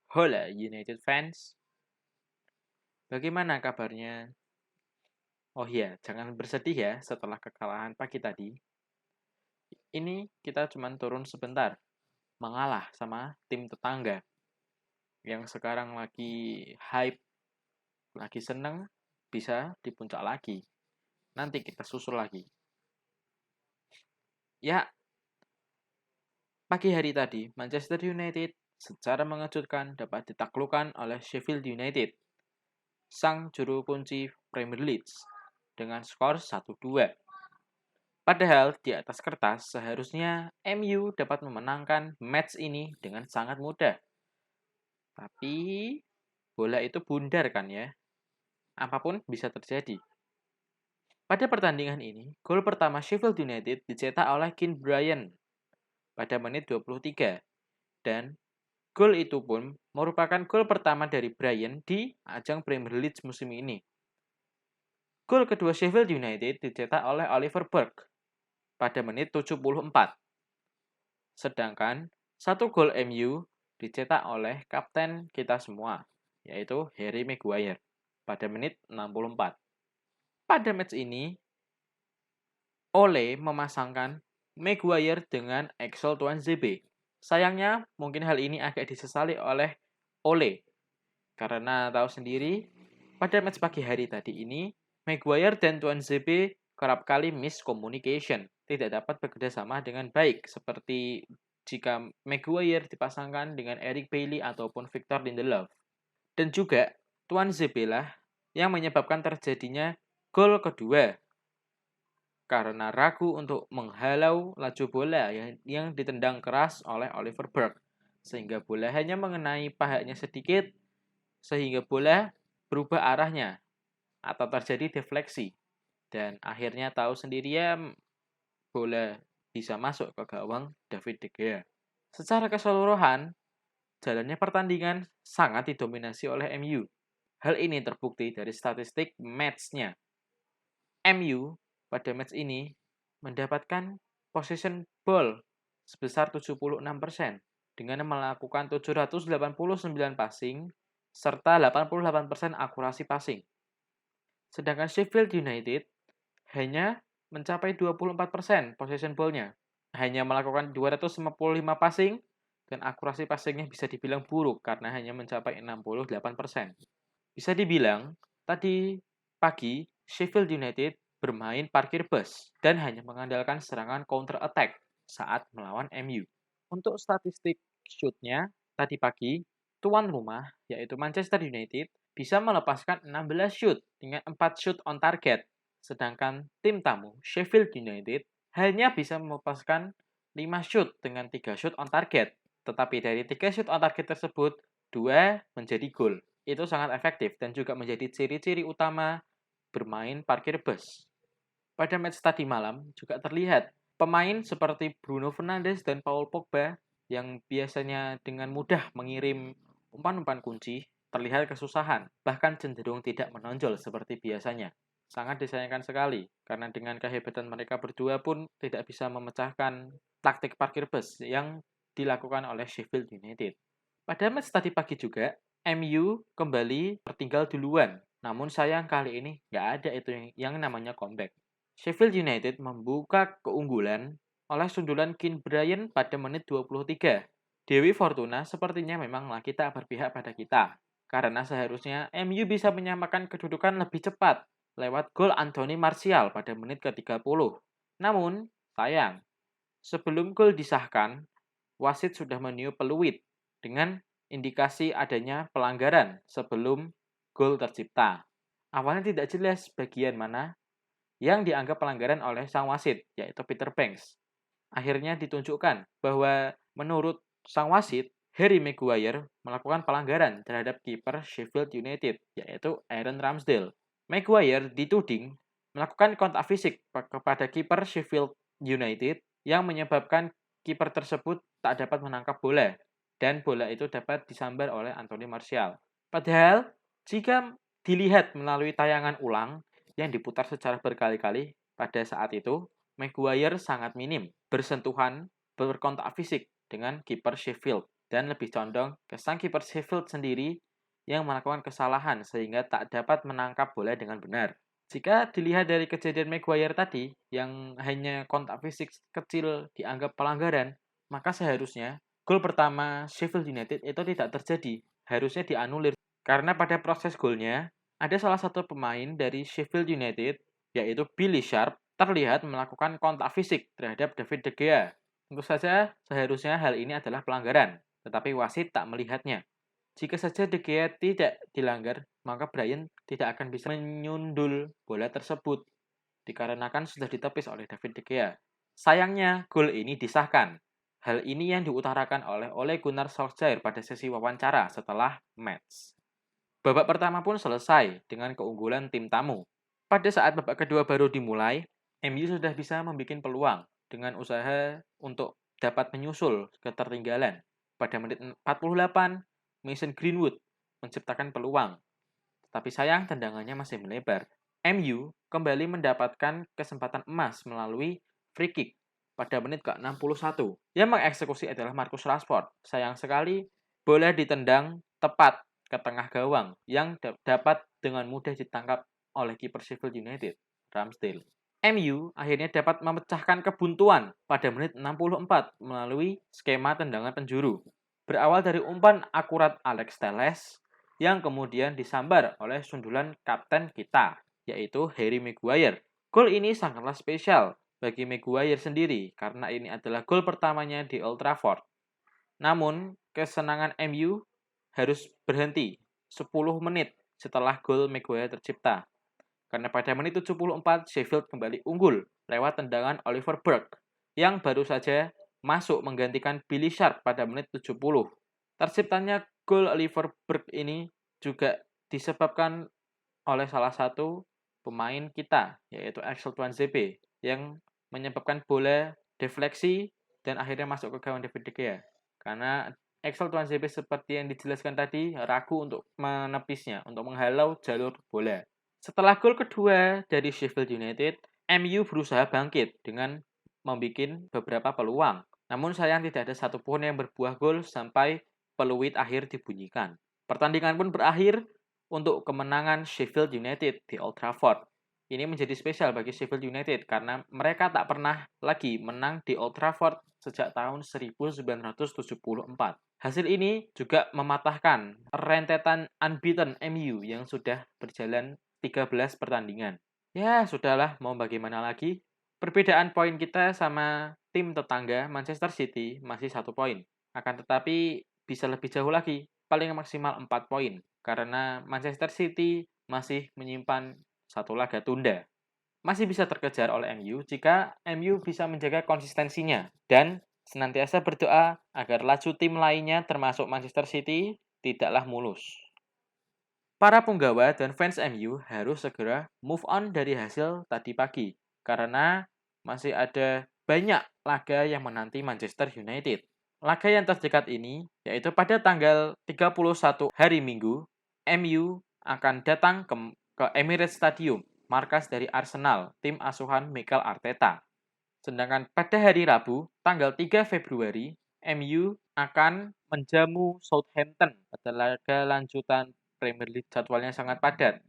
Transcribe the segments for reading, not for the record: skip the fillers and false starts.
Hola United fans, bagaimana kabarnya? Oh iya, jangan bersedih ya setelah kekalahan pagi tadi. Ini kita cuma turun sebentar, mengalah sama tim tetangga yang sekarang lagi hype, lagi seneng, bisa di puncak lagi. Nanti kita susul lagi. Ya, pagi hari tadi Manchester United secara mengejutkan dapat ditaklukkan oleh Sheffield United, sang juru kunci Premier League, dengan skor 1-2. Padahal di atas kertas seharusnya MU dapat memenangkan match ini dengan sangat mudah. Tapi bola itu bundar kan ya. Apapun bisa terjadi. Pada pertandingan ini, gol pertama Sheffield United dicetak oleh Keane Bryan pada menit 23. Dan gol itu pun merupakan gol pertama dari Bryan di ajang Premier League musim ini. Gol kedua Sheffield United dicetak oleh Oliver Burke pada menit 74. Sedangkan satu gol MU dicetak oleh kapten kita semua, yaitu Harry Maguire pada menit 64. Pada match ini, Ole memasangkan Maguire dengan Axel Tuanzebe. Sayangnya, mungkin hal ini agak disesali oleh Ole, karena tahu sendiri, pada match pagi hari tadi ini, Maguire dan Tuanzebe kerap kali miscommunication, tidak dapat bekerja sama dengan baik, seperti jika Maguire dipasangkan dengan Eric Bailly ataupun Victor Lindelof. Dan juga, Tuanzebe lah yang menyebabkan terjadinya gol kedua, karena ragu untuk menghalau laju bola yang ditendang keras oleh Oliver Burke, sehingga bola hanya mengenai pahanya sedikit, sehingga bola berubah arahnya atau terjadi defleksi. Dan akhirnya tahu sendiri ya, bola bisa masuk ke gawang David De Gea. Secara keseluruhan, jalannya pertandingan sangat didominasi oleh MU. Hal ini terbukti dari statistik match-nya. MU pada match ini mendapatkan possession ball sebesar 76% dengan melakukan 789 passing serta 88% akurasi passing. Sedangkan Sheffield United hanya mencapai 24% possession ball-nya. Hanya melakukan 255 passing dan akurasi passingnya bisa dibilang buruk karena hanya mencapai 68%. Bisa dibilang, tadi pagi Sheffield United bermain parkir bus dan hanya mengandalkan serangan counter attack saat melawan MU. Untuk statistik shoot-nya, tadi pagi, tuan rumah, yaitu Manchester United, bisa melepaskan 16 shoot dengan 4 shoot on target. Sedangkan tim tamu, Sheffield United, hanya bisa melepaskan 5 shoot dengan 3 shoot on target. Tetapi dari 3 shoot on target tersebut, 2 menjadi gol. Itu sangat efektif dan juga menjadi ciri-ciri utama bermain parkir bus. Pada match tadi malam juga terlihat pemain seperti Bruno Fernandes dan Paul Pogba yang biasanya dengan mudah mengirim umpan-umpan kunci terlihat kesusahan, bahkan cenderung tidak menonjol seperti biasanya. Sangat disayangkan sekali, karena dengan kehebatan mereka berdua pun tidak bisa memecahkan taktik parkir bus yang dilakukan oleh Sheffield United. Pada match tadi pagi juga, MU kembali tertinggal duluan. Namun sayang kali ini nggak ada itu yang namanya comeback. Sheffield United membuka keunggulan oleh sundulan Keane Bryan pada menit 23. Dewi Fortuna sepertinya memang lagi tak berpihak pada kita, karena seharusnya MU bisa menyamakan kedudukan lebih cepat lewat gol Anthony Martial pada menit ke-30. Namun, sayang, sebelum gol disahkan, wasit sudah meniup peluit dengan indikasi adanya pelanggaran sebelum gol tercipta. Awalnya tidak jelas bagian mana yang dianggap pelanggaran oleh sang wasit, yaitu Peter Banks. Akhirnya ditunjukkan bahwa menurut sang wasit, Harry Maguire melakukan pelanggaran terhadap kiper Sheffield United, yaitu Aaron Ramsdale. Maguire dituding melakukan kontak fisik kepada kiper Sheffield United yang menyebabkan kiper tersebut tak dapat menangkap bola dan bola itu dapat disambar oleh Anthony Martial. Padahal, jika dilihat melalui tayangan ulang yang diputar secara berkali-kali pada saat itu, Maguire sangat minim bersentuhan berkontak fisik dengan kiper Sheffield. dan lebih condong ke sang kiper Sheffield sendiri yang melakukan kesalahan sehingga tak dapat menangkap bola dengan benar. Jika dilihat dari kejadian Maguire tadi yang hanya kontak fisik kecil dianggap pelanggaran, maka seharusnya gol pertama Sheffield United itu tidak terjadi, harusnya dianulir. Karena pada proses golnya, ada salah satu pemain dari Sheffield United, yaitu Billy Sharp, terlihat melakukan kontak fisik terhadap David De Gea. Tentu saja seharusnya hal ini adalah pelanggaran, tetapi wasit tak melihatnya. Jika saja De Gea tidak dilanggar, maka Brian tidak akan bisa menyundul bola tersebut, dikarenakan sudah ditepis oleh David De Gea. Sayangnya, gol ini disahkan. Hal ini yang diutarakan oleh Ole Gunnar Solskjaer pada sesi wawancara setelah match. Babak pertama pun selesai dengan keunggulan tim tamu. Pada saat babak kedua baru dimulai, MU sudah bisa membuat peluang dengan usaha untuk dapat menyusul ketertinggalan. Pada menit 48, Mason Greenwood menciptakan peluang, tetapi sayang tendangannya masih melebar. MU kembali mendapatkan kesempatan emas melalui free kick pada menit ke-61. Yang mengeksekusi adalah Marcus Rashford. Sayang sekali, bola ditendang tepat ke tengah gawang yang dapat dengan mudah ditangkap oleh kiper Sheffield United, Ramsdale. MU akhirnya dapat memecahkan kebuntuan pada menit 64 melalui skema tendangan penjuru. Berawal dari umpan akurat Alex Telles yang kemudian disambar oleh sundulan kapten kita, yaitu Harry Maguire. Gol ini sangatlah spesial bagi Maguire sendiri karena ini adalah gol pertamanya di Old Trafford. Namun, kesenangan MU harus berhenti 10 menit setelah gol Maguire tercipta. Karena pada menit 74, Sheffield kembali unggul lewat tendangan Oliver Burke yang baru saja masuk menggantikan Billy Sharp pada menit 70. Terciptanya gol Oliver Burke ini juga disebabkan oleh salah satu pemain kita, yaitu Axel Tuanzebe, yang menyebabkan bola defleksi dan akhirnya masuk ke gawang David De Gea. Karena Axel Tuanzebe seperti yang dijelaskan tadi ragu untuk menepisnya, untuk menghalau jalur bola. Setelah gol kedua dari Sheffield United, MU berusaha bangkit dengan membuat beberapa peluang. Namun sayang tidak ada satupun yang berbuah gol sampai peluit akhir dibunyikan. Pertandingan pun berakhir untuk kemenangan Sheffield United di Old Trafford. Ini menjadi spesial bagi Sheffield United karena mereka tak pernah lagi menang di Old Trafford sejak tahun 1974. Hasil ini juga mematahkan rentetan unbeaten MU yang sudah berjalan 13 pertandingan. Ya, sudahlah, mau bagaimana lagi? Perbedaan poin kita sama tim tetangga Manchester City masih 1 poin. Akan tetapi bisa lebih jauh lagi, paling maksimal 4 poin. Karena Manchester City masih menyimpan 1 laga tunda. Masih bisa terkejar oleh MU jika MU bisa menjaga konsistensinya dan senantiasa berdoa agar laju tim lainnya termasuk Manchester City tidaklah mulus. Para punggawa dan fans MU harus segera move on dari hasil tadi pagi karena masih ada banyak laga yang menanti Manchester United. Laga yang terdekat ini yaitu pada tanggal 31 hari Minggu, MU akan datang ke Emirates Stadium, markas dari Arsenal, tim asuhan Mikel Arteta. Sedangkan pada hari Rabu, tanggal 3 Februari, MU akan menjamu Southampton pada laga lanjutan Premier League. Jadwalnya sangat padat.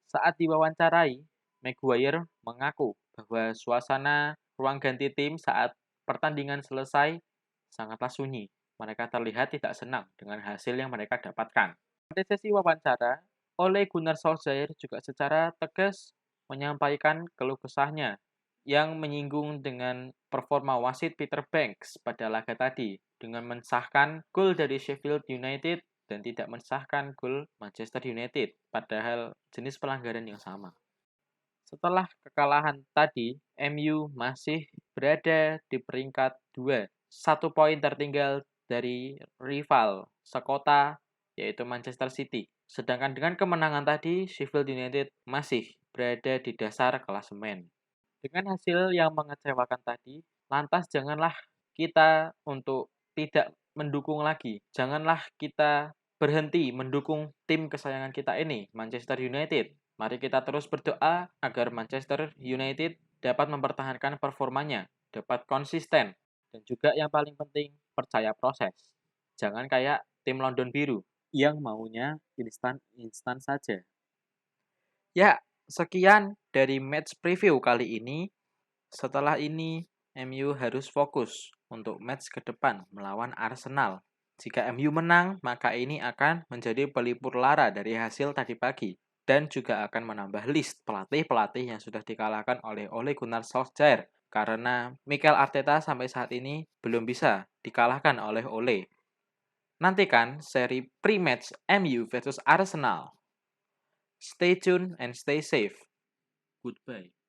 Saat diwawancarai, Maguire mengaku bahwa suasana ruang ganti tim saat pertandingan selesai sangatlah sunyi. Mereka terlihat tidak senang dengan hasil yang mereka dapatkan. Pada sesi wawancara, Ole Gunnar Solskjaer juga secara tegas menyampaikan keluh kesahnya yang menyinggung dengan performa wasit Peter Banks pada laga tadi dengan mensahkan gol dari Sheffield United dan tidak mensahkan gol Manchester United, padahal jenis pelanggaran yang sama. Setelah kekalahan tadi, MU masih berada di peringkat 2, 1 poin tertinggal dari rival sekota yaitu Manchester City. Sedangkan dengan kemenangan tadi, Sheffield United masih berada di dasar klasemen. Dengan hasil yang mengecewakan tadi, lantas janganlah kita untuk tidak mendukung lagi. Janganlah kita berhenti mendukung tim kesayangan kita ini, Manchester United. Mari kita terus berdoa agar Manchester United dapat mempertahankan performanya, dapat konsisten, dan juga yang paling penting, percaya proses. Jangan kayak tim London Biru yang maunya instan saja. Ya, sekian dari match preview kali ini. Setelah ini, MU harus fokus untuk match ke depan melawan Arsenal. Jika MU menang, maka ini akan menjadi pelipur lara dari hasil tadi pagi dan juga akan menambah list pelatih-pelatih yang sudah dikalahkan oleh Ole Gunnar Solskjaer karena Mikel Arteta sampai saat ini belum bisa dikalahkan oleh Ole. Nantikan seri pre-match MU versus Arsenal. Stay tuned and stay safe. Goodbye.